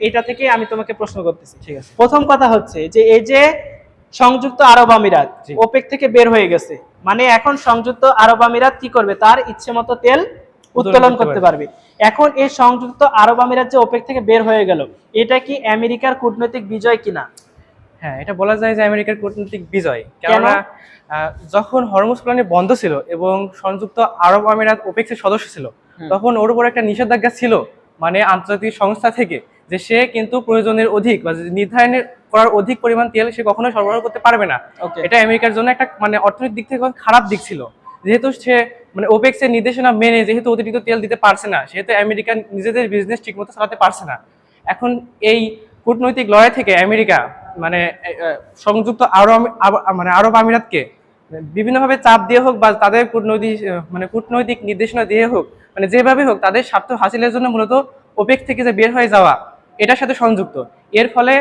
এটা থেকে আমি তোমাকে প্রশ্ন করতেছি। ঠিক আছে। প্রথম কথা হচ্ছে যে এই যে সংযুক্ত আরব আমিরাত ওপেক থেকে বের হয়ে গেছে, মানে এখন সংযুক্ত আরব আমিরাত কি করবে, তার ইচ্ছে মতো তেল উত্তোলন করতে পারবে। এখন এই সংযুক্ত আরব আমিরাত যে ওপেক থেকে বের হয়ে গেল, এটা কি আমেরিকার কূটনৈতিক বিজয় কিনা? হ্যাঁ, এটা বলা যায় যে আমেরিকার কূটনৈতিক বিজয়। কেননা যখন হরমুজ প্রণালী বন্ধ ছিল এবং সংযুক্ত আরব আমিরাত ওপেক্সের সদস্য ছিল, তখন ওর উপর একটা নিষেধাজ্ঞা ছিল, মানে আন্তর্জাতিক সংস্থা থেকে, যে সে কিন্তু প্রয়োজনের অধিক বা নির্ধারণের করার অধিক পরিমাণ তেল সে কখনোই সরবরাহ করতে পারবে না। এটা আমেরিকার জন্য একটা মানে অর্থনৈতিক দিক থেকে খারাপ দিক ছিল, যেহেতু সে মানে ওপেক্সের নির্দেশনা মেনে যেহেতু অতিরিক্ত তেল দিতে পারছে না, সেহেতু আমেরিকা নিজেদের বিজনেস ঠিকমতো চালাতে পারছে না। এখন এই কূটনৈতিক লড়াই থেকে আমেরিকা মানে সংযুক্ত আরব আমিরাতকে বিভিন্নভাবে চাপ দিয়ে হোক বা তাদের কূটনৈতিক নির্দেশনা দিয়ে হোক, মানে যেভাবে হোক তাদের স্বার্থ হাসিলের জন্য মূলত ওপেক থেকে যে বের হয়ে যাওয়া, এটার সাথে সংযুক্ত। এর ফলে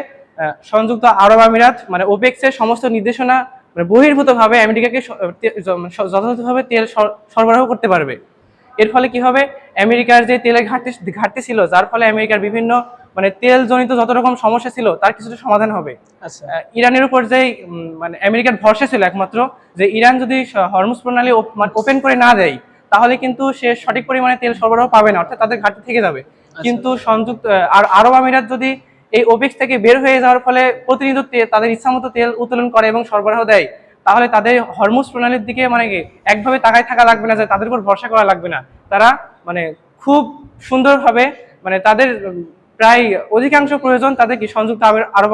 সংযুক্ত আরব আমিরাত মানে ওপেক্সের সমস্ত নির্দেশনা মানে বহির্ভূতভাবে আমেরিকাকে যথাযথভাবে তেল সরবরাহ করতে পারবে। এর ফলে কি হবে, আমেরিকার যে তেলের ঘাটতি ছিল, যার ফলে আমেরিকার বিভিন্ন মানে তেল জনিত যত রকম সমস্যা ছিল তার কিছুটা সমাধান হবে। ইরানের উপর যে মানে আমেরিকার ভরসা ছিল একমাত্র, যে ইরান যদি হরমুজ প্রণালী ওপেন করে না দেয়, তাহলে কিন্তু সে সঠিক পরিমাণে তেল সরবরাহ পাবে না, অর্থাৎ তাদের ঘাটতি থেকে যাবে। কিন্তু সংযুক্ত আরব আমিরাত যদি এই ওপেক্স থেকে বের হয়ে যাওয়ার ফলে প্রতিনিয়ত তাদের ইচ্ছামতো তেল উত্তোলন করে এবং সরবরাহ দেয়, তাহলে তাদের হরমুজ প্রণালীর দিকে মানে কি একভাবে তাকায় থাকা লাগবে না, যে তাদের উপর ভরসা করা লাগবে না। তারা মানে খুব সুন্দরভাবে মানে তাদের প্রায় অধিকাংশ প্রয়োজন তাদের কি সংযুক্ত আরব